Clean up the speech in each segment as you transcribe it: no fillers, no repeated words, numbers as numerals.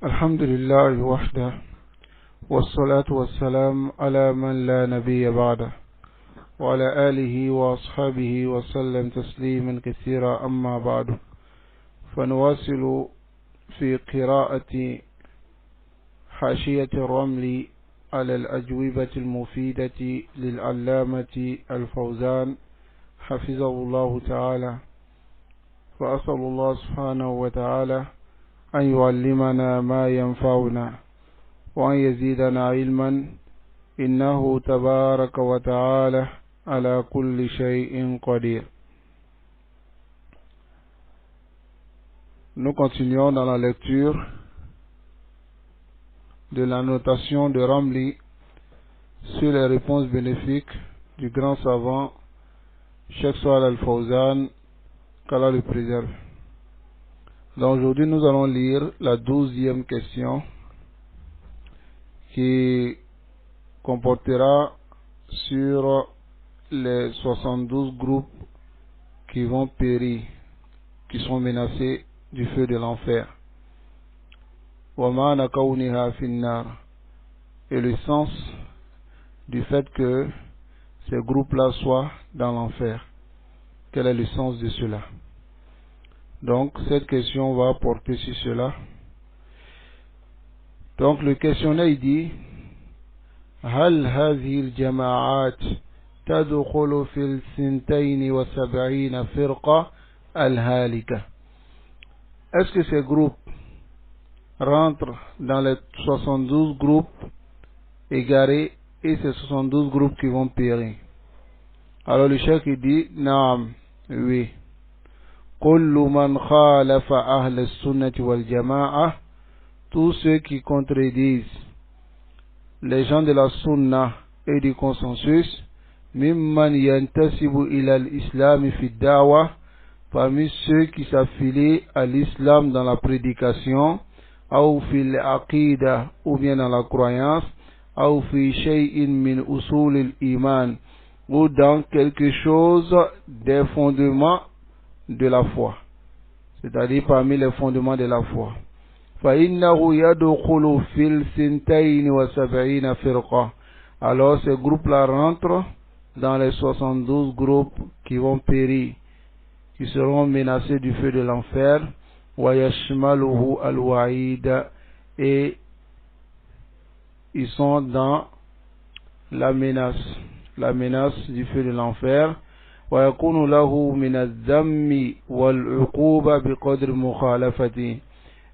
الحمد لله وحده والصلاة والسلام على من لا نبي بعده وعلى آله وأصحابه وسلم تسليما كثيرا أما بعد فنواصل في قراءة حاشية الرمل على الأجوبة المفيدة للعلامة الفوزان حفظه الله تعالى وأسأل الله سبحانه وتعالى أن يعلمنا ما ينفعنا وأن يزيدنا علما إنه تبارك وتعالى على كل شيء قدير. Nous continuons dans la lecture de la notation de Ramli sur les réponses bénéfiques du grand savant Cheikh Salih Al-Fawzan, qu'Allah le préserve. Donc aujourd'hui nous allons lire la 12e question qui comportera sur les 72 groupes qui vont périr, qui sont menacés du feu de l'enfer. Et le sens du fait que ces groupes-là soient dans l'enfer. Quel est le sens de cela? Donc cette question va porter sur cela. Donc le questionnaire il dit هل هذه الجماعات تدخل في الثنتين وسبعين فرقة الهالكة? Est-ce que ces groupes rentrent dans les 72 groupes égarés et ces 72 groupes qui vont périr? Alors le cheikh il dit naam, oui. كل من خالف أهل السنة والجماعة, tous ceux qui contredisent les gens de la sunna et du consensus, mimman yantasibu ila al-islam fi da'wa, parmi ceux qui s'affilient à l'islam dans la prédication, ou fil aqida, ou bien dans la croyance, ou fi shay'in min usul al-iman, ou dans quelque chose des fondements de la foi, c'est-à-dire parmi les fondements de la foi. فإنه يدخل في الثنتين وسبعين فرقة. Alors ces groupes-là rentrent dans les 72 groupes qui vont périr, qui seront menacés du feu de l'enfer. ويشمله الوعيد, et ils sont dans la menace du feu de l'enfer. ويكون له من الذم والعقوبة بقدر مخالفته.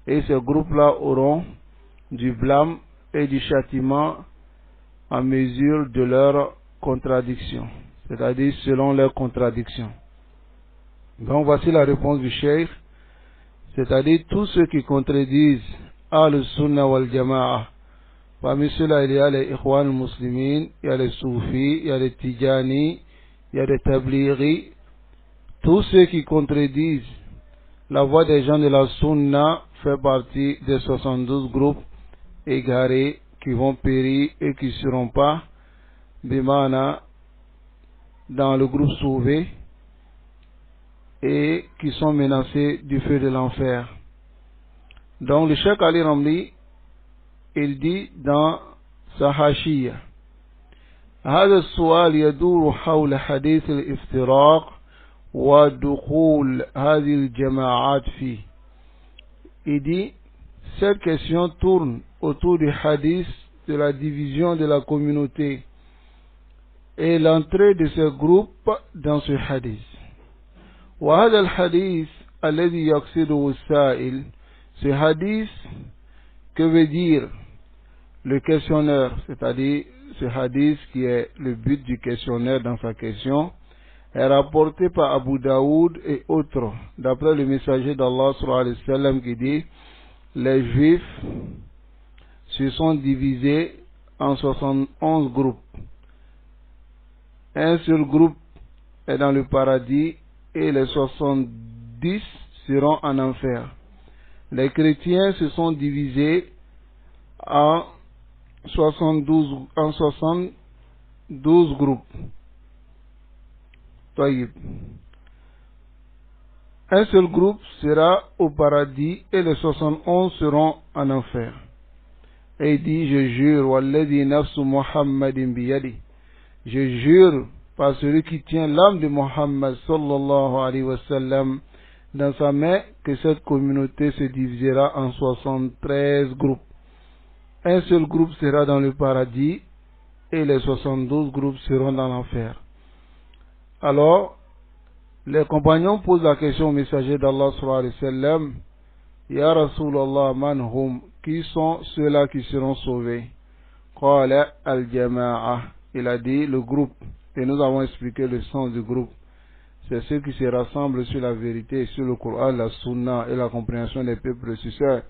Et ces groupes-là auront du blâme et du châtiment en mesure de leur contradiction, c'est-à-dire selon leur contradiction. Donc voici la réponse du cheikh, c'est-à-dire tous ceux qui contredisent al-Sunnah wal-Jama'a. Parmi ceux-là, il y a les Ikhwan al-Muslimin, il y a les Soufis, il y a les Tijani, il y a les Tablighi. Tous ceux qui contredisent la voix des gens de la Sunna fait partie des 72 groupes égarés qui vont périr et qui ne seront pas bimana dans le groupe sauvé et qui sont menacés du feu de l'enfer. Donc le Cheikh Ali Ramli, il dit dans sa hashiyya, هذا السؤال يدور حول حديث الافتراق ودخول هذه الجماعات فيه. Il dit, cette question tourne autour du hadith de la division de la communauté et l'entrée de ce groupe dans ce hadith. وهذا الحديث الذي يقصده السائل, ce hadith que veut dire le questionneur, c'est-à-dire ce hadith qui est le but du questionnaire dans sa question, est rapporté par Abu Daoud et autres, d'après le messager d'Allah sallallahu alayhi wa sallam qui dit, les juifs se sont divisés en 71 groupes. Un seul groupe est dans le paradis et les 70 seront en enfer. Les chrétiens se sont divisés en 72 groupes. Un seul groupe sera au paradis et les 71 seront en enfer. Et il dit, je jure, walladhi nafsu Muhammadin biyadi. Je jure par celui qui tient l'âme de Muhammad sallallahu alayhi wa sallam dans sa main que cette communauté se divisera en 73 groupes. Un seul groupe sera dans le paradis et les 72 groupes seront dans l'enfer. Alors, les compagnons posent la question au messager d'Allah sallallahu alayhi wa sallam, Ya Rasulallah man hum, qui sont ceux-là qui seront sauvés? Qala al-jama'a, il a dit le groupe, et nous avons expliqué le sens du groupe. C'est ceux qui se rassemblent sur la vérité, sur le Coran, la Sunna et la compréhension des peuples prédécesseurs.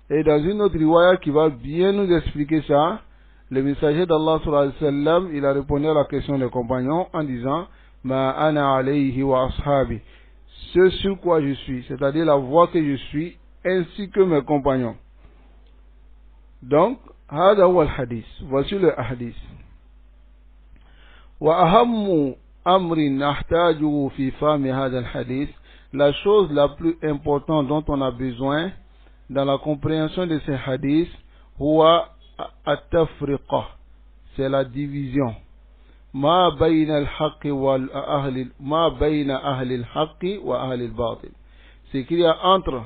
Et dans une autre riwaya qui va bien nous expliquer ça, le messager d'Allah sallallahu alayhi wa sallam, il a répondu à la question des compagnons en disant Ma ana alayhi wa ashabi, ce sur quoi je suis, c'est-à-dire la voie que je suis, ainsi que mes compagnons. Donc, هذا هو الحديث, voici le hadith. وأهم أمر نحتاجه في فهم هذا الحديث, la chose la plus importante dont on a besoin dans la compréhension de ces hadiths, هو التفرقة, c'est la division. ما بين الحق والأهل, ما بين أهل الحق وأهل الباطل, c'est qu'il y a entre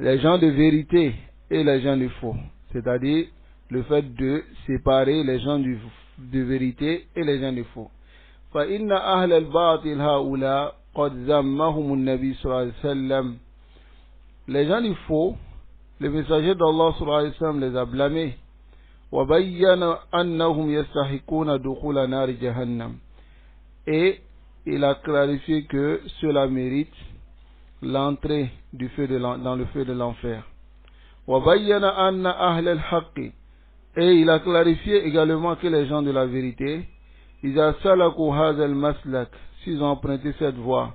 les gens de vérité et les gens de faux, c'est-à-dire le fait de séparer les gens de vérité et les gens de faux. فإن أهل الباطل هؤلاء قد ذمهم النبي صلى الله عليه وسلم, les gens du faux, le messager d'Allah sallallahu alayhi wa sallam les a blâmés. وبين أنهم يستحقون دخول نار جهنم, et il a clarifié que cela mérite l'entrée dans le feu de l'enfer. وبين أن أهل الحق, et il a clarifié également que les gens de la vérité, إذا سلكوا هذا المسلك, s'ils ont emprunté cette voie,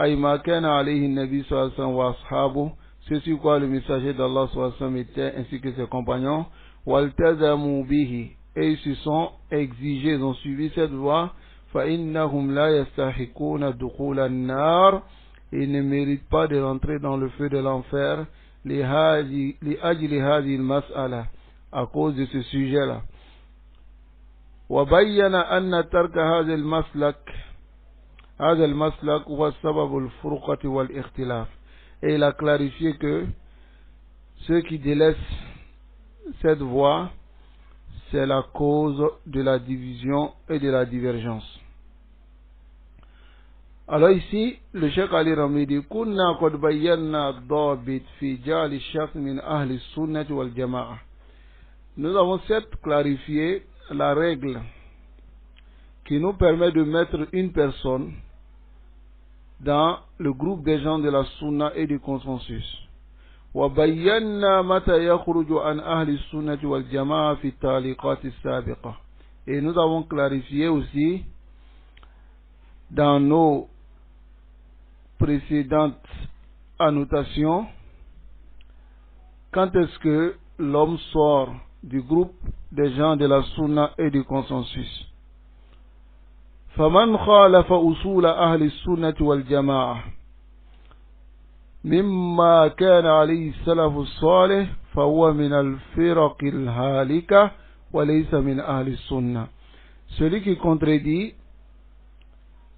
أي ما كان عليه النبي صلى الله عليه وسلم وأصحابه, c'est sur quoi le messager d'Allah sallallahu alayhi wa sallam était ainsi que ses compagnons, والتزموا به, et ils se sont exigés, ils ont suivi cette voie, فإنهم لا يستحقون دخول النار, ils ne méritent pas de rentrer dans le feu de l'enfer, لأجل هذه المسألة, à cause de ce sujet-là. وبين أن ترك هذا المسلك هو سبب الفرقة والاختلاف, et il a clarifié que ceux qui délaissent cette voie, c'est la cause de la division et de la divergence. Alors ici, le Cheikh Ali Rami dit كنا قد بينا الضابط في جعل الشخص من أهل السنة والجماعة. Nous avons certes clarifié la règle qui nous permet de mettre une personne dans le groupe des gens de la Sunna et du consensus. وبينا متى يخرج عن أهل السنة والجماعة في التعليقات السابقة. Et nous avons clarifié aussi dans nos précédentes annotations quand est-ce que l'homme sort du groupe des gens de la Sunna et du consensus. فمن خالف أصول أهل السنة والجماعة مما كان عليه السلف الصالح فهو من الفرق الهالكة وليس من أهل السنة. Celui qui contredit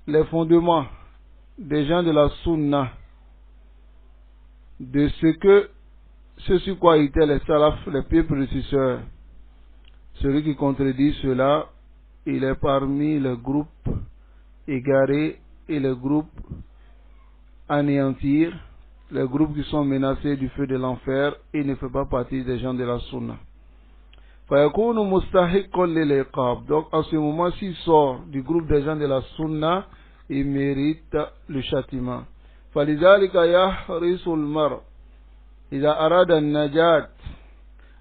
les fondements des gens de la Sunna, de ce sur quoi étaient les salafs, les pieux prédécesseurs, celui qui contredit cela, il est parmi les groupes égarés et les groupes anéantir, les groupes qui sont menacés du feu de l'enfer, et ne fait pas partie des gens de la Sunna. فَيَكُونُ مُسْتَحِقًا لِلْعِقَابِ. Donc en ce moment, s'il sort du groupe des gens de la Sunna, il mérite le châtiment. فَلِذَلِكَ يَحْرِصُ الْمَرْءُ إِذَا أَرَادَ النَّجَاةَ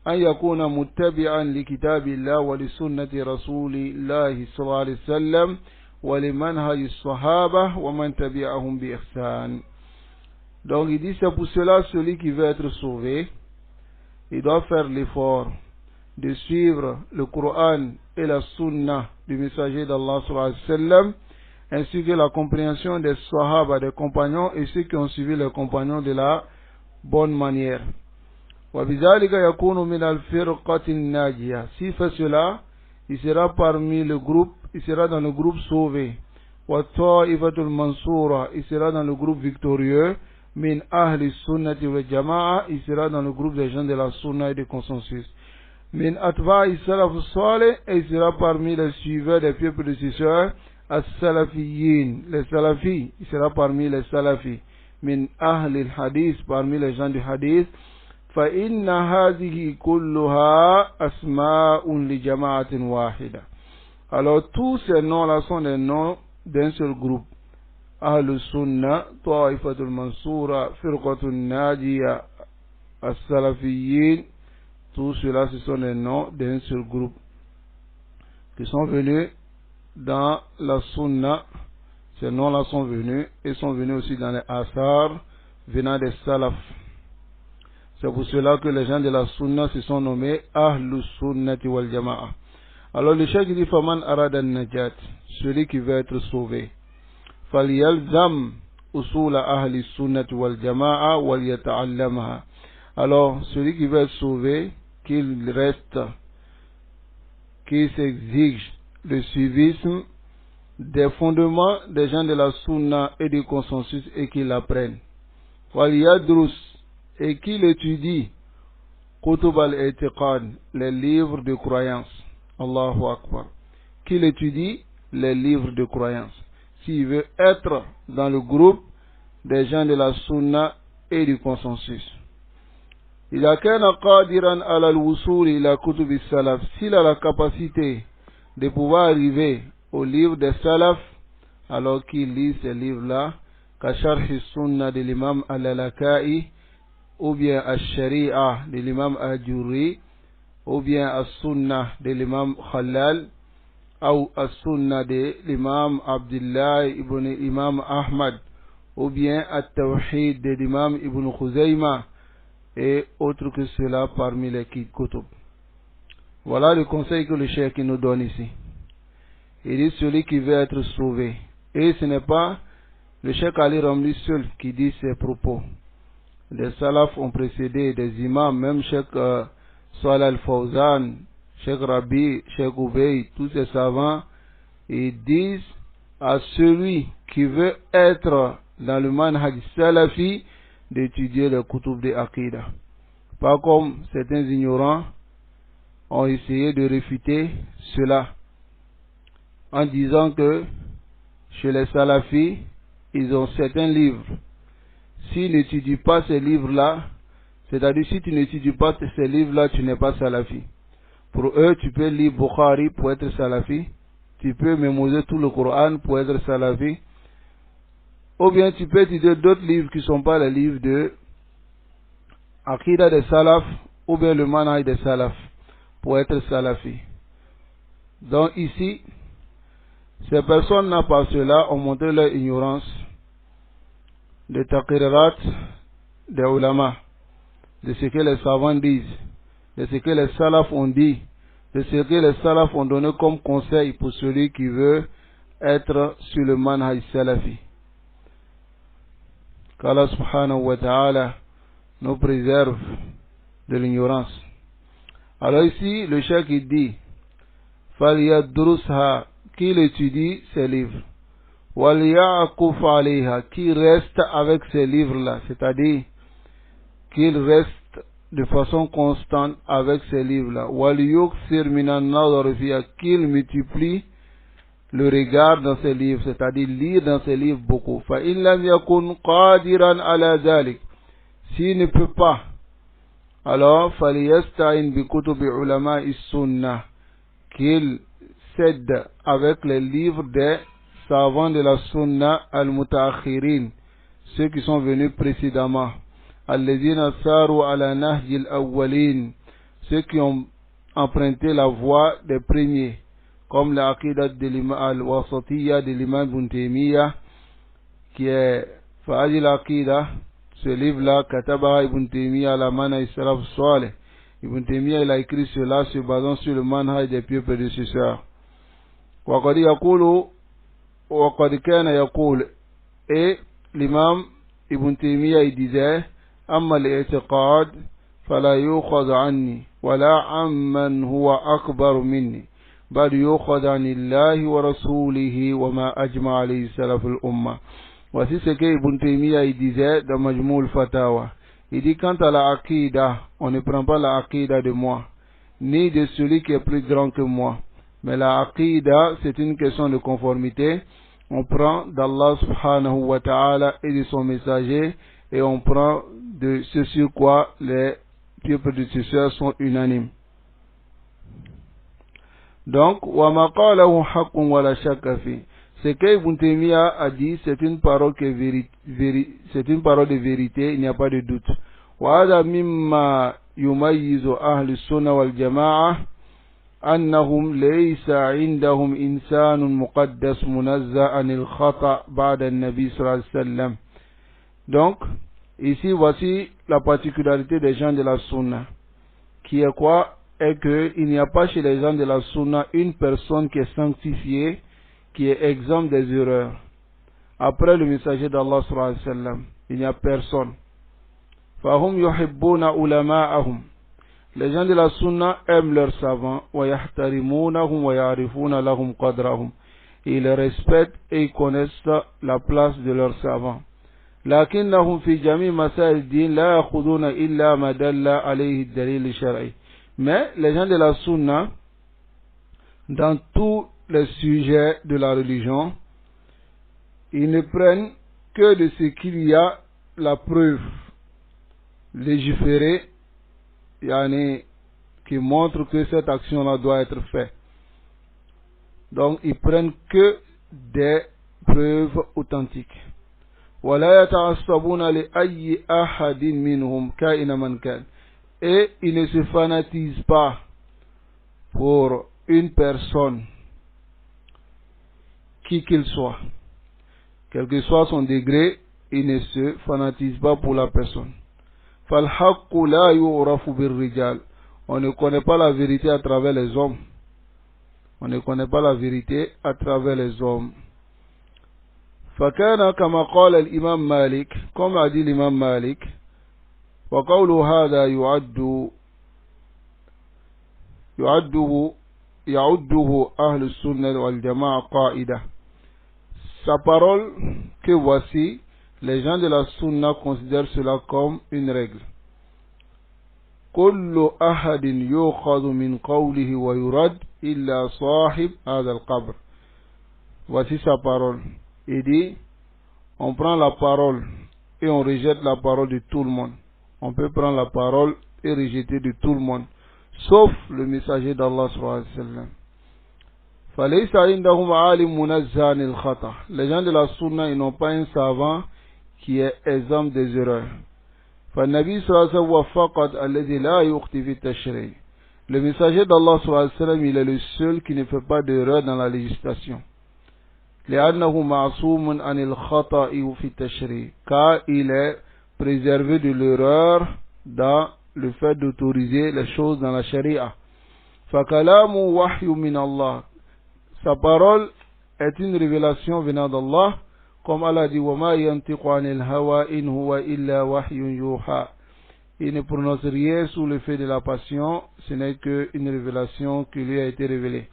أن يكون متبعا لكتاب الله ولسنة رسول الله صلى الله عليه وسلم ولمنهج الصحابة ومن تبعهم بإحسان. Donc il dit, c'est pour cela celui qui veut être sauvé, il doit faire l'effort de suivre le Coran et la Sunna du messager d'Allah sallallahu alayhi wa sallam, ainsi que la compréhension des Sahaba, des compagnons et ceux qui ont suivi les compagnons de la bonne manière. وَبِذَلِكَ يَكُونُ مِنَ الْفِرْقَةِ النَّاجِيَةِ. S'il fait cela, il sera parmi le groupe, il sera dans le groupe sauvé. وَالطَّائِفَةُ الْمَنْصُورَةِ. Il sera dans le groupe victorieux. مِنْ أَهْلِ السُّنَّةِ وَالْجَمَاعَةِ. Il sera dans le groupe des gens de la sunna et du consensus. مِنْ أَتْبَاعِ السَّلَفُ الصَّالِحِ. Et il sera parmi les suiveurs des pieux prédécesseurs. As-Salafiyyin. Les Salafis. Il sera parmi les Salafis. مِنْ أَهْلِ الْحَدِيثِ. Parmi les gens du hadith. فإن هذه كلها أسماء لجماعة واحدة. Alors tous ces noms-là sont des noms d'un seul groupe. Ahl Sunna, Ta'ifatul Mansura, Firqatul Najiya, As-Salafiyyin. Tout cela, ce sont des noms d'un seul groupe qui sont venus dans la Sunna. Ces noms-là sont venus et sont venus aussi dans les Asar venant des Salaf. C'est pour cela que les gens de la Sunna se sont nommés Ahlus Sunnati wal Jama'a. Alors le cheikh dit Faman arada najat, celui qui veut être sauvé. Falyalzam usula ahli sunnati wal jama'a wal yata'allamaha. Alors celui qui veut être sauvé, qu'il reste, qu'il s'exige le suivisme des fondements des gens de la Sunna et du consensus et qu'il l'apprenne. Wal yadrus, et qu'il étudie Kutub al-I'tiqad, les livres de croyance. Allahu Akbar. Qu'il étudie les livres de croyance. S'il veut être dans le groupe des gens de la Sunna et du consensus. Il a kana qadiran ala al-wusul ila kutub al-salaf. S'il a la capacité de pouvoir arriver au livre des salaf, alors qu'il lit ces livres-là, ka sharh sunna de l'imam al-Laka'i, ou bien Al-Shari'a de l'imam Al-Jurri, ou bien Al-Sunnah de l'imam Khalal, ou Al-Sunnah de l'imam Abdullah ibn Imam Ahmad, ou bien Al-Tawhid de l'imam Ibn Khuzayma, et autres que cela parmi les kutub. Voilà le conseil que le cheikh nous donne ici. Il dit celui qui veut être sauvé. Et ce n'est pas le cheikh Ali Ramli seul qui dit ces propos. Les salafs ont précédé, des imams, même Cheikh Salih al-Fawzan, Cheikh Rabi, Cheikh Ubay, tous ces savants, ils disent à celui qui veut être dans le manhaj salafi d'étudier le kutub de Aqidah. Pas comme certains ignorants ont essayé de réfuter cela en disant que chez les salafis, ils ont certains livres. S'ils n'étudient pas ces livres-là, c'est-à-dire si tu n'étudies pas ces livres-là, tu n'es pas salafi. Pour eux, tu peux lire Bukhari pour être salafi, tu peux mémoriser tout le Coran pour être salafi, ou bien tu peux étudier d'autres livres qui ne sont pas les livres de Aqidah des salaf, ou bien le manhaj des salaf, pour être salafi. Donc ici, ces personnes-là par cela ont montré leur ignorance des taqrirat des ulama, de ce que les savants disent, de ce que les salafs ont dit, de ce que les salafs ont donné comme conseil pour celui qui veut être sur le manhaj salafi. Qu'Allah subhanahu wa ta'ala nous préserve de l'ignorance. Alors ici, le cheikh il dit, فَلْيَدْرُسْهَا, qu'il étudie ces livres. وَلْيَعْقُفْ عَلَيْهَا, qui reste avec ces livres-là, c'est-à-dire qu'il reste de façon constante avec ces livres-là. وَلْيُكْثِرْ مِنَ النَّظَرِ فِيهَا, qu'il multiplie le regard dans ces livres, c'est-à-dire lire dans ces livres beaucoup. فَإِنْ لَمْ يَكُنْ قَادِرًا عَلَى ذَلِكَ, s'il ne peut pas, alors فَلْيَسْتَعِنْ بِكُتُبِ عُلَمَاءِ السُّنَّةِ, qu'il s'aide avec les livres des savants de la sunna al-mutaakhirin, ceux qui sont venus précédemment, alladhina saru ala nahji al-awwalin, ceux qui ont emprunté la voie des premiers, comme l'aqidat de l'imam al-wasatiyya de l'imam Ibn Taymiyyah, qui est Fa'ali al-Aqidah, ce livre-là, Katabaha Ibn Taymiyyah ala manhaj salaf salih. Ibn Taymiyyah il a écrit cela se basant sur le manhaj des pieux prédécesseurs. وقد يقول وقد كان يقول et l'imam Ibn Taymiyyah il disait أما الاعتقاد فلا يؤخذ عني ولا عمن هو أكبر مني بل يؤخذ عن الله ورسوله وما أجمع عليه سلف الأمة. Voici ce que Ibn Taymiyyah il disait dans Majmou al-Fatawa. Il dit quant à la Aqidah, on ne prend pas la Aqidah de moi, ni de celui qui est plus grand que moi. Mais la Aqidah, c'est une question de conformité. On prend d'Allah subhanahu wa ta'ala et de son messager, et on prend de ce sur quoi les pieux prédécesseurs sont unanimes. Donc, wa ma qalahu haqqun wa la shakka fi. Ce que Ibn Taymiyyah a dit, c'est une parole de vérité, il n'y a pas de doute. Wa hadha mimma yumayyizu ahli sunnah wal jama'a annahum laysa 'indahum insanun muqaddas munazzah 'anil khata' ba'da an-nabi sallallahu alayhi wa sallam. Donc, ici voici la particularité des gens de la sunna, qui est quoi? Est qu'il n'y a pas chez les gens de la sunna une personne qui est sanctifiée, qui est exempt des erreurs. Après le messager d'Allah sallallahu alayhi wa sallam, il n'y a personne. Fahum yuhibbuna ulama'ahum. Les gens de la sunna aiment leurs savants, wa yahtarimunahum wa ya'rifuna lahum qadrahum. Ils les respectent et ils connaissent la place de leurs savants. Lakinnahum fi jami' masail din la yakhuduna illa ma dalla alayhi ad-dalil shar'i. Mais les gens de la sunna, dans tous les sujets de la religion, ils ne prennent que de ce qu'il y a la preuve légiférée, qui montre que cette action-là doit être faite. Donc, ils prennent que des preuves authentiques. وَلَا يَتَعَصَّبُونَ لِأَيِّ أَحَدٍ مِّنْهُمْ كَائِنًا مَنْ كَانَ. Et ils ne se fanatisent pas pour une personne, qui qu'il soit. Quel que soit son degré, ils ne se fanatisent pas pour la personne. فَالْحَقُّ لَا يُعْرَفُ بِالرِّجَالِ. On ne connaît pas la vérité à travers les hommes. On ne connaît pas la vérité à travers les hommes. فَكَانَ كَمَا قَالَ الْإِمَامُ مَالِكُ. Comme a dit l'imam Malik, وقول هذا يعده أهل السنة والجماعة قائدة. Sa parole que voici, les gens de la sunna considèrent cela comme une règle. كل أحد يؤخذ من قوله ويرد إلا صاحب هذا القبر. Voici sa parole. Il dit, on prend la parole et on rejette la parole de tout le monde. On peut prendre la parole et rejeter de tout le monde, sauf le messager d'Allah sallallahu alayhi wa sallam. فَلَيْسَ عِنْدَهُمْ عَالِمٌ مُنَزَّهٌ عَنِ الْخَطَأِ. Les gens de la sunna, ils n'ont pas un savant qui est exempt des erreurs. فَالنَّبِي صلى الله عليه وسلم فقط الذي لا يخطئ في التشريع. Le messager d'Allah sallallahu alayhi wa sallam, il est le seul qui ne fait pas d'erreur dans la législation. لأنه معصوم عن الخطأ في التشريع. Car il est préservé de l'erreur dans le fait d'autoriser les choses dans la charia. فَكَلَامُ وَحْيٌ مِّنَ اللَّهِ. Sa parole est une révélation venant d'Allah, comme Allah dit وَمَا يَنْتِقُ عَنِ الْهَوَىٰ إِنْ هُوَ إِلَّا وَحْيٌ يُوحَىٰ. Il ne prononce rien sous l'effet de la passion, ce n'est qu'une révélation qui lui a été révélée.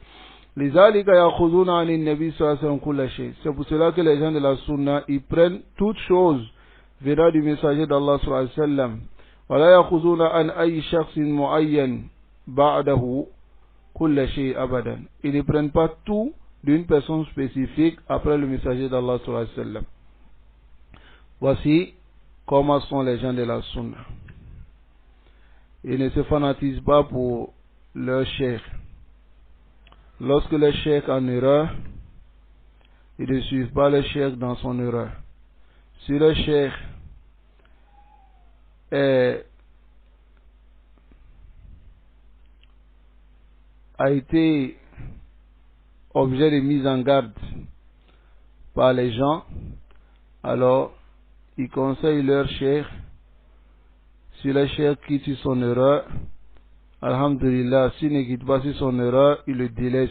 لذلك يأخذون عن النبي صلى الله عليه وسلم كل شيء. C'est pour cela que les gens de la sunna, ils prennent toutes choses venant du messager d'Allah sallallahu alayhi wa sallam. ولا يأخذون عن أي شخص معين بعده كل شيء أبدا. Ils ne prennent pas tout d'une personne spécifique après le messager d'Allah sallallahu alayhi wa sallam. Voici comment sont les gens de la sunna. Ils ne se fanatisent pas pour leur cheikh. Lorsque le cheikh est en erreur, ils ne suivent pas le cheikh dans son erreur. Si le cheikh a été objet de mise en garde par les gens, alors ils conseillent leur cheikh. Si le cheikh quitte sur son erreur, alhamdulillah, s'il ne quitte pas sur son erreur, il le délaisse.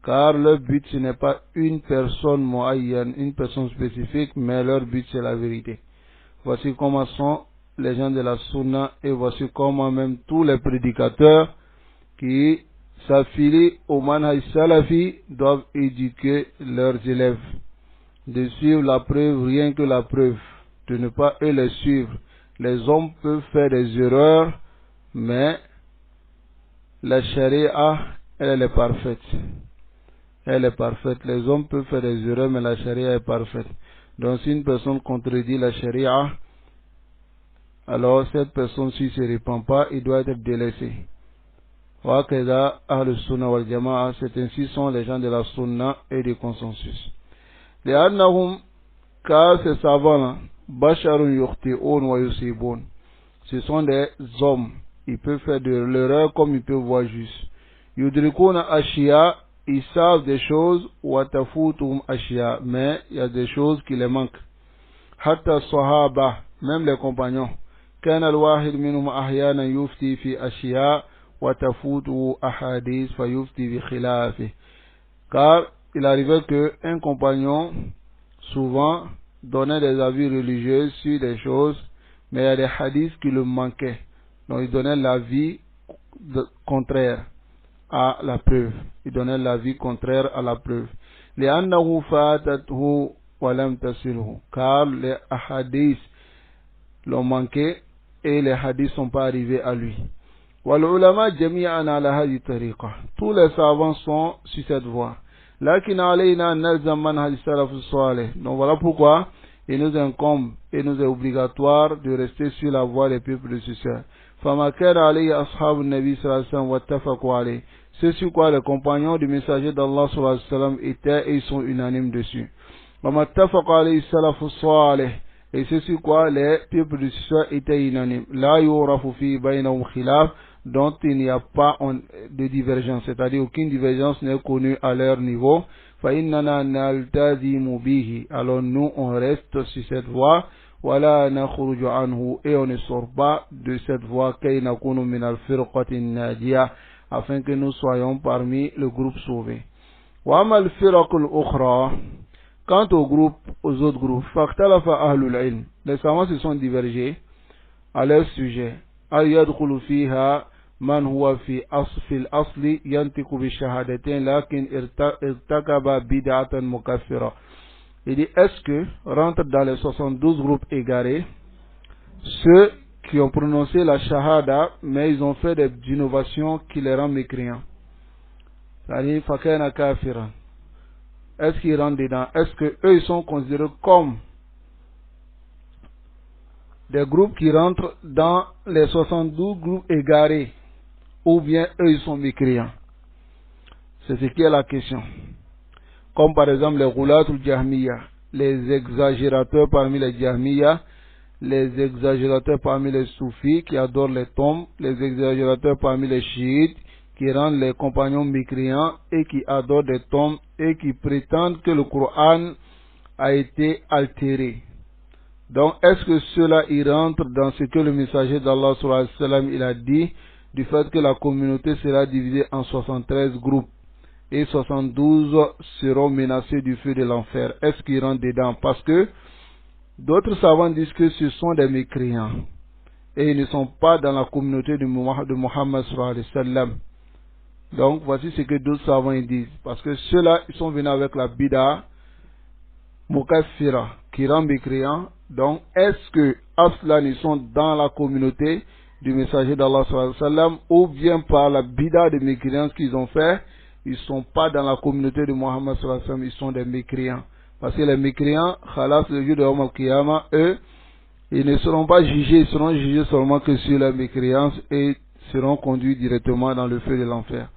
car leur but ce n'est pas une personne muayyan, une personne spécifique, mais leur but c'est la vérité. Voici comment sont les gens de la sunna et voici comment même tous les prédicateurs qui s'affilient au manhaj salafi doivent éduquer leurs élèves, de suivre la preuve, rien que la preuve, de ne pas eux les suivre. Les hommes peuvent faire des erreurs, mais la charia, elle est parfaite. Elle est parfaite. Les hommes peuvent faire des erreurs, mais la charia est parfaite. Donc si une personne contredit la charia, alors cette personne, s'il ne se répand pas, il doit être délaissé. Waqida Ahl Sunna wal Jama'a, c'est ainsi sont les gens de la Sunna et du consensus. Les annahum, car ces savants-là, basharun yukhti'un wa yusibun, ce sont des hommes, ils peuvent faire de l'erreur comme ils peuvent voir juste. Yudrikuna ashia, ils savent des choses, wa tafutum ashia, mais il y a des choses qui les manquent. Hatta sahaba, même les compagnons. كان الواحد منهم أحيانا يفتي في أشياء وتفوته أحاديث فيفتي بخلافه. Car il arrivait qu'un compagnon souvent donnait des avis religieux sur des choses, mais il y a des hadiths qui le manquaient. Donc il donnait l'avis contraire à la preuve. Il donnait l'avis contraire à la preuve. لأنه فاتته ولم تصله. Car les hadiths l'ont manqué et les hadiths sont pas arrivés à lui. والعلماء جميعا على هذه الطريقة. Tous les savants sont sur cette voie. لكن علينا أن نلزم منهج السلف الصالح. Donc voilà pourquoi il nous incombe et nous est obligatoire de rester sur la voie des peuples prédécesseurs. فما كان عليه أصحاب النبي صلى الله عليه وسلم واتفقوا عليه. C'est sur quoi les compagnons du messager d'Allah صلى الله عليه وسلم étaient et ils sont unanimes dessus. وما اتفق عليه السلف الصالح. Et c'est sur quoi les peuples du Sud étaient unanimes. La yurafu fi baynahum khilaf, dont il n'y a pas de divergence, c'est-à-dire aucune divergence n'est connue à leur niveau. Fa innana naltazimu bihi. Alors nous on reste sur cette voie. Wala nakhruju anhu, et on ne sort pas de cette voie kay nakunu min al-firqati an-najiyah, afin que nous soyons parmi le groupe sauvé. Wa ama al-firaq al-ukhra. Quant aux autres groupes, فاختلف أهل العلم, les savants se sont divergés à leur sujet. هل يدخل فيها من هو في الأصل ينطق بالشهادتين لكن ارتكب بدعة مكفرة. Il dit, est-ce que rentre dans les 72 groupes égarés ceux qui ont prononcé la shahada mais ils ont fait des innovations qui les rendent mécréants, c'est-à-dire فكان كافرا. Est-ce qu'ils rentrent dedans? Est-ce que eux ils sont considérés comme des groupes qui rentrent dans les 72 groupes égarés, ou bien eux ils sont mécréants? C'est ce qui est la question. Comme par exemple les Ghulatul Jahmiya, les exagérateurs parmi les Jahmiya, les exagérateurs parmi les Soufis qui adorent les tombes, les exagérateurs parmi les Chiites qui rendent les compagnons mécréants et qui adorent des tombes et qui prétendent que le Coran a été altéré. Donc, est-ce que cela y rentre dans ce que le messager d'Allah sallallahu alayhi wa sallam il a dit, du fait que la communauté sera divisée en 73 groupes et 72 seront menacés du feu de l'enfer? Est-ce qu'il rentre dedans? Parce que d'autres savants disent que ce sont des mécréants et ils ne sont pas dans la communauté de Muhammad sallallahu alayhi wa sallam. Donc, voici ce que d'autres savants disent. Parce que ceux-là, ils sont venus avec la bida mukaffira, qui rend mécréants. Donc, est-ce que Aslan, ils sont dans la communauté du messager d'Allah sallallahu alayhi wa sallam, ou bien par la bida de mécréants qu'ils ont fait, ils ne sont pas dans la communauté de Muhammad sallallahu alayhi wa sallam, ils sont des mécréants. Parce que les mécréants, khalas, le jour de Yawm al-Qiyamah, eux, ils ne seront pas jugés, ils seront jugés seulement que sur la mécréance et seront conduits directement dans le feu de l'enfer.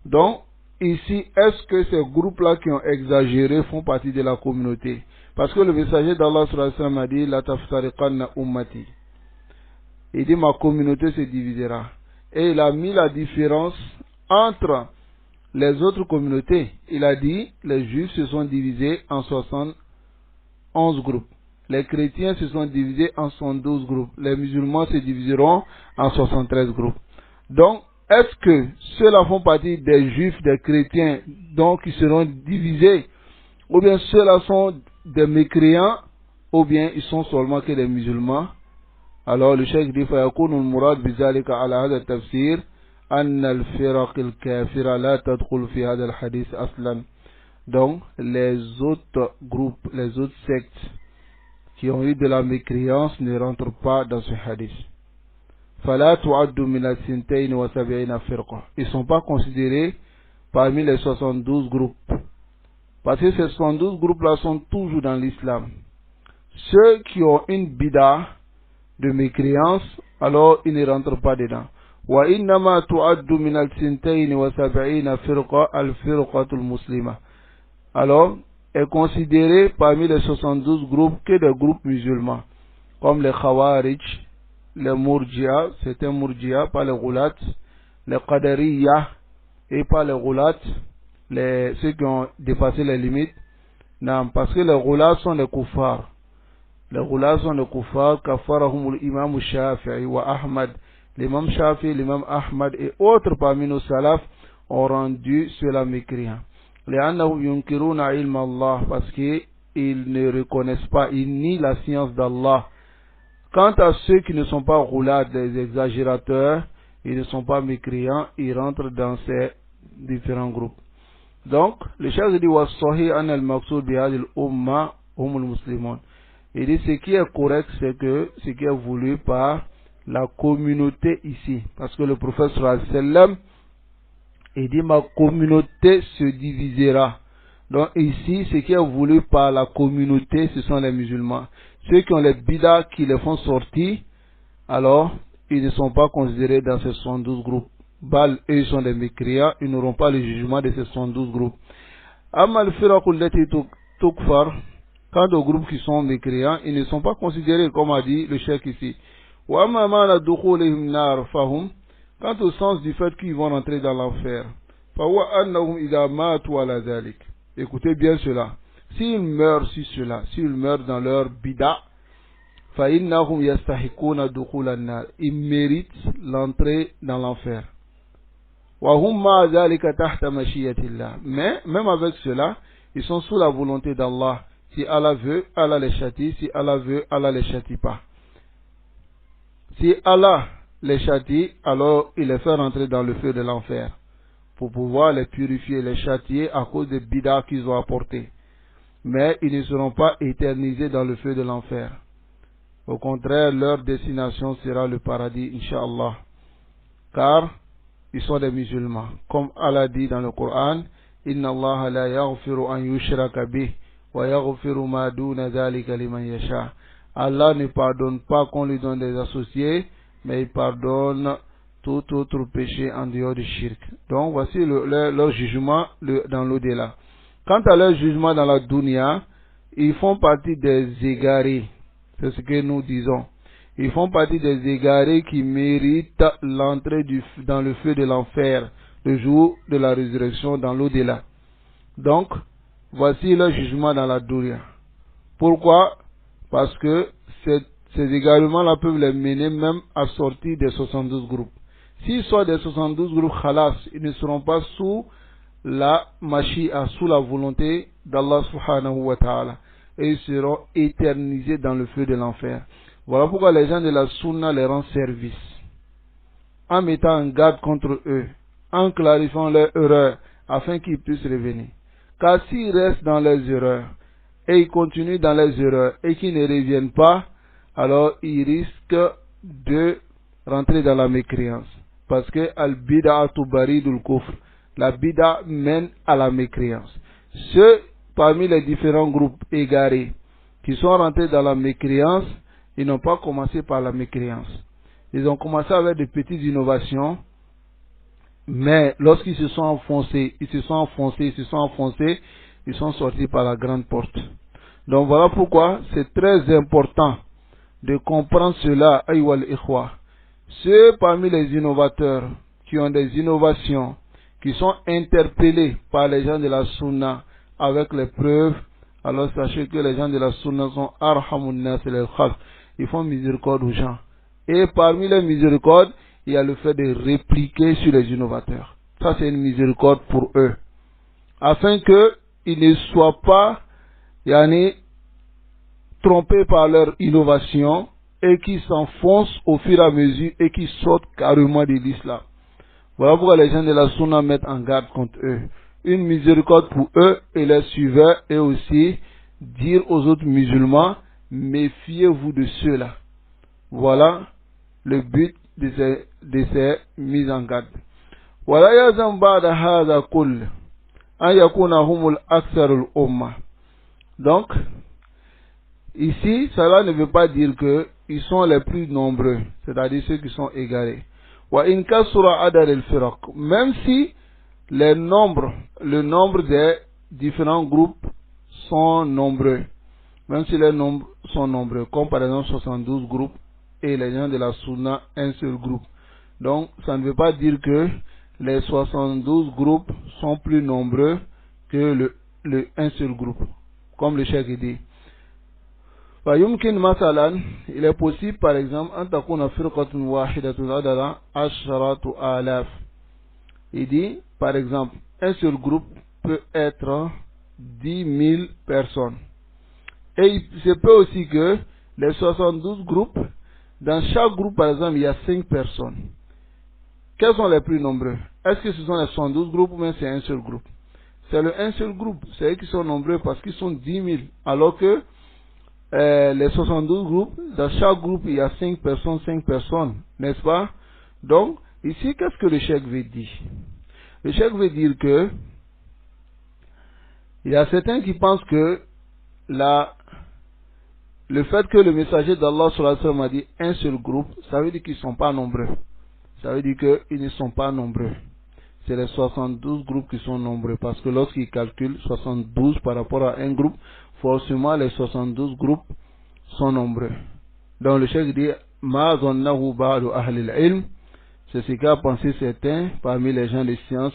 Donc, ici, est-ce que ces groupes-là qui ont exagéré font partie de la communauté? Parce que le messager d'Allah sallallahu alayhi wa sallam a dit, la taftariqanna ummati. Il dit, ma communauté se divisera. Et il a mis la différence entre les autres communautés. Il a dit, les juifs se sont divisés en 71 groupes. Les chrétiens se sont divisés en 112 groupes. Les musulmans se diviseront en 73 groupes. Donc, est-ce que ceux-là font partie des juifs, des chrétiens, donc ils seront divisés, ou bien ceux-là sont des mécréants, ou bien ils sont seulement que des musulmans? Alors le cheikh dit فيكون المراد بذلك على هذا التفسير أن الفرق الكافرة لا تدخل في هذا الحديث أصلا. Donc les autres groupes, les autres sectes qui ont eu de la mécréance ne rentrent pas dans ce hadith. فلا تعد من الثنتين وسبعين فرقة. Ils ne sont pas considérés parmi les 72 groupes. Parce que ces 72 groupes-là sont toujours dans l'islam. Ceux qui ont une bida de mécréance, alors ils ne rentrent pas dedans. وإنما تعد من الثنتين وسبعين فرقة الفرقة المسلمة. Alors, est considéré parmi les 72 groupes que des groupes musulmans, comme les Khawarij, les Murjia, c'était Murjia, pas les Ghulat, les Qadariya et pas les Ghulat, ceux qui ont dépassé les limites. Non, parce que les Ghulat sont les kuffars. Les Ghulat sont les kuffars, kafarahum l'imam Shafi'i wa Ahmad. L'imam Shafi'i, l'imam Ahmad et autres parmi nos salafs ont rendu cela mécréant. لأنهم ينكرون علم الله, parce qu'ils ne reconnaissent pas, ils nient la science d'Allah. Quant à ceux qui ne sont pas ghulat, des exagérateurs, ils ne sont pas mécréants, ils rentrent dans ces différents groupes. Donc, le cheikh dit وَالصَّحِيحُ أَنَّ الْمَقْصُودَ بِهَذِهِ الْأُمَّةِ هُمُ الْمُسْلِمُونَ. Il dit ce qui est correct, c'est que ce qui est voulu par la communauté ici. Parce que le prophète sallallahu alayhi wa sallam, il dit ma communauté se divisera. Donc ici, ce qui est voulu par la communauté, ce sont les musulmans. Ceux qui ont les bidas qui les font sortir, alors ils ne sont pas considérés dans ces 72 groupes. Eux, ils sont des mécréants, ils n'auront pas le jugement de ces 72 groupes. Amal firaqul lati tukfar, quant aux groupes qui sont mécréants, ils ne sont pas considérés, comme a dit le cheikh ici. Wa amma mana dukhulihim nar fahum. Quant au sens du fait qu'ils vont rentrer dans l'enfer, écoutez bien cela. S'ils meurent sur cela, s'ils meurent dans leur bida, ils méritent l'entrée dans l'enfer. Mais même avec cela, ils sont sous la volonté d'Allah. Si Allah veut, Allah les châtie. Si Allah veut, Allah les châtie pas. Si Allah les châtie, alors il les fait rentrer dans le feu de l'enfer pour pouvoir les purifier, les châtier à cause des bidas qu'ils ont apportés. Mais ils ne seront pas éternisés dans le feu de l'enfer. Au contraire, leur destination sera le paradis, Inch'Allah. Car ils sont des musulmans. Comme Allah dit dans le Coran, Inna Allah la yaghfiru an yushraka bih wa yaghfiru ma duna dhalika liman yasha. Allah ne pardonne pas qu'on lui donne des associés, mais il pardonne tout autre péché en dehors du shirk. Donc voici leur jugement dans l'au-delà. Quant à leur jugement dans la dunya, ils font partie des égarés. C'est ce que nous disons. Ils font partie des égarés qui méritent l'entrée dans le feu de l'enfer le jour de la résurrection dans l'au-delà. Donc, voici leur jugement dans la dunya. Pourquoi? Parce que ces égarements-là peuvent les mener même à sortir des 72 groupes. S'ils sortent des 72 groupes khalas, ils ne seront pas sous la mashia, sous la volonté d'Allah subhanahu wa ta'ala. Et ils seront éternisés dans le feu de l'enfer. Voilà pourquoi les gens de la sunna les rendent service. En mettant en garde contre eux, en clarifiant leurs erreurs, afin qu'ils puissent revenir. Car s'ils restent dans leurs erreurs, et ils continuent dans les erreurs, et qu'ils ne reviennent pas, alors ils risquent de rentrer dans la mécréance. Parce que al-bid'atu baridul kufr, la bid'a mène à la mécréance. Ceux parmi les différents groupes égarés qui sont rentrés dans la mécréance, ils n'ont pas commencé par la mécréance. Ils ont commencé avec de petites innovations, mais lorsqu'ils se sont enfoncés, ils sont sortis par la grande porte. Donc voilà pourquoi c'est très important de comprendre cela, ayyuhal ikhwa. Ceux parmi les innovateurs qui ont des innovations, qui sont interpellés par les gens de la sunna avec les preuves, alors sachez que les gens de la sunna sont arhamun nas lil khalq. Ils font miséricorde aux gens. Et parmi les miséricordes, il y a le fait de répliquer sur les innovateurs. Ça, c'est une miséricorde pour eux. Afin qu'ils ne soient pas trompés par leur innovation et qui s'enfoncent au fur et à mesure et qui sortent carrément de l'islam. Voilà pourquoi les gens de la Sunna mettent en garde contre eux. Une miséricorde pour eux et les suiveurs, et aussi dire aux autres musulmans, méfiez-vous de ceux-là. Voilà le but de ces mises en garde. ولا يلزم بعد هذا كله أن يكون هم الأكثر الأمة. Donc, ici, cela ne veut pas dire que ils sont les plus nombreux, c'est-à-dire ceux qui sont égarés. وإن كثر عدد الفرق, même si le nombre des différents groupes sont nombreux, même si les nombres sont nombreux, comme par exemple 72 groupes et les gens de la Sunna, un seul groupe. Donc, ça ne veut pas dire que les 72 groupes sont plus nombreux que un seul groupe, comme le cheikh dit. Il est possible, par exemple, أن تكون فرقة واحدة عددها 10,000. Il dit, par exemple, un seul groupe peut être 10 000 personnes. Et il se peut aussi que les 72 groupes, dans chaque groupe, par exemple, il y a 5 personnes. Quels sont les plus nombreux? Est-ce que ce sont les 72 groupes ou bien c'est un seul groupe? C'est le un seul groupe. C'est eux qui sont nombreux parce qu'ils sont 10 000. Alors que les 72 groupes, dans chaque groupe, il y a 5 personnes, n'est-ce pas? Donc, ici, qu'est-ce que le cheikh veut dire? Le cheikh veut dire que il y a certains qui pensent que le fait que le messager d'Allah a dit un seul groupe, ça veut dire qu'ils ne sont pas nombreux. Ça veut dire qu'ils ne sont pas nombreux. C'est les 72 groupes qui sont nombreux. Parce que lorsqu'ils calculent 72 par rapport à un groupe, forcément les 72 groupes sont nombreux. Donc le cheikh dit, Ma zannahu ba'du ahli al-ilm, c'est ce qu'a pensé certains parmi les gens de science,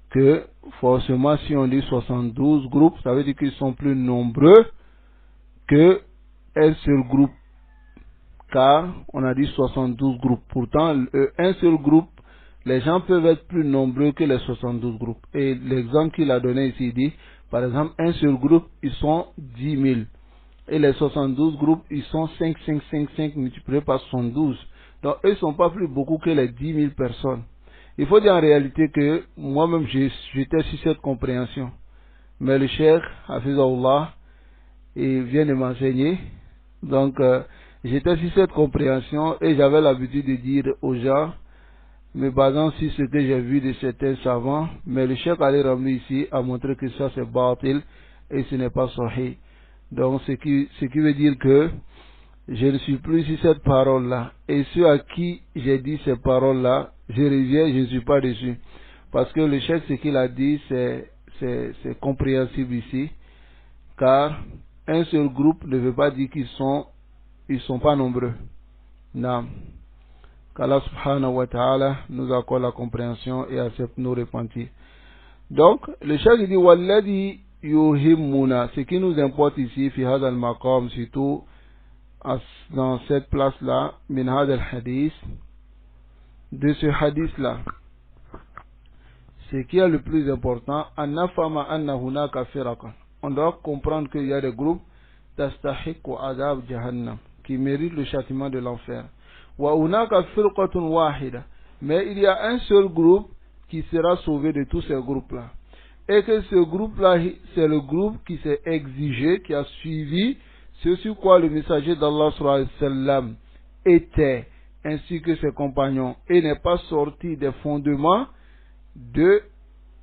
que forcément si on dit 72 groupes, ça veut dire qu'ils sont plus nombreux que un seul groupe. Car on a dit 72 groupes. Pourtant, un seul groupe, les gens peuvent être plus nombreux que les 72 groupes. Et l'exemple qu'il a donné ici dit, par exemple, un seul groupe, ils sont 10 000. Et les 72 groupes, ils sont 5 multipliés par 72. Donc, eux ne sont pas plus beaucoup que les 10 000 personnes. Il faut dire en réalité que moi-même, j'étais sur cette compréhension. Mais le cheikh, Hafizahullah, il vient de m'enseigner. Donc, j'étais sur cette compréhension et j'avais l'habitude de dire aux gens, me basant sur ce que j'ai vu de certains savants, mais le cheikh Ali Ramli ici a montré que ça c'est batil et ce n'est pas sahih. Donc, ce qui veut dire que je ne suis plus sur cette parole-là. Et ceux à qui j'ai dit ces paroles-là, je reviens, je ne suis pas dessus. Parce que le cheikh, ce qu'il a dit, c'est compréhensible ici. Car un seul groupe ne veut pas dire qu'ils sont pas nombreux. Non. Qu'Allah subhanahu wa ta'ala nous accorde la compréhension et accepte nos repentis. Donc, le cheikh dit, Walladhi yuhimmuna, ce qui nous importe ici, fi hadha al-maqam, surtout dans cette place-là, min hadha al-hadith, de ce hadith-là. Ce qui est le plus important, annafama anna hunaka firaqan. On doit comprendre qu'il y a des groupes tastahiqu adab jahannam qui méritent le châtiment de l'enfer. Wa hunaka firqatun wahida. Mais il y a un seul groupe qui sera sauvé de tous ces groupes-là. Et que ce groupe-là, c'est le groupe qui s'est exigé, qui a suivi ce sur quoi le messager d'Allah sallallahu alayhi wa sallam était, ainsi que ses compagnons, et n'est pas sorti des fondements des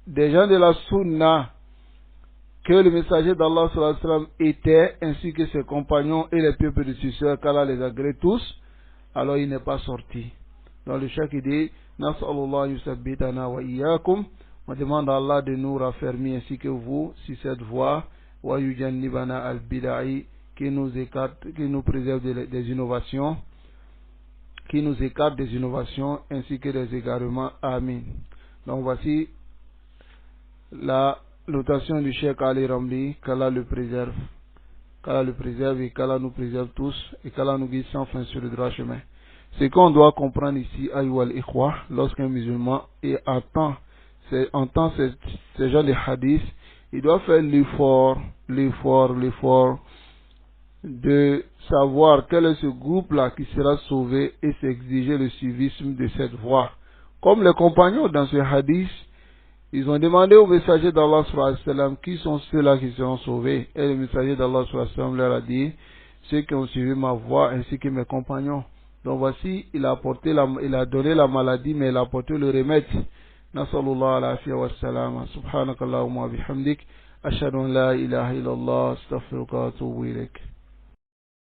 gens de la Sunna, que le messager d'Allah sallallahu alayhi wa sallam était, ainsi que ses compagnons et les pieux prédécesseurs, qu'Allah les agrée tous, alors il n'est pas sorti. Dans le cheikh il dit, Nas'alullah yusabbitana wa iyyakum, on demande à Allah de nous raffermir ainsi que vous, sur cette voie, wa yujannibana al-bida'i, qui nous préserve des innovations, qui nous écarte des innovations ainsi que des égarements. Amin. Donc voici la notation du cheikh Ali Ramli, qu'Allah le préserve. Qu'Allah le préserve et qu'Allah nous préserve tous et qu'Allah nous guide sans fin sur le droit chemin. Ce qu'on doit comprendre ici, ayyuhal ikhwa, lorsqu'un musulman entend ces gens de hadith, il doit faire l'effort de savoir quel est ce groupe-là qui sera sauvé et s'exiger le suivisme de cette voie. Comme les compagnons dans ce hadith, ils ont demandé au messager d'Allah sallallahu alayhi wa sallam qui sont ceux-là qui seront sauvés. Et le messager d'Allah sallallahu alayhi wa sallam leur a dit, ceux qui ont suivi ma voie ainsi que mes compagnons. Donc voici, il a donné la maladie, mais il a apporté le remède. Nasallallahu alayhi wa sallam. Subhanakallahumma bihamdik. Ashhadu an la ilaha illallah. Astaghfiruka wa atubu ilayk.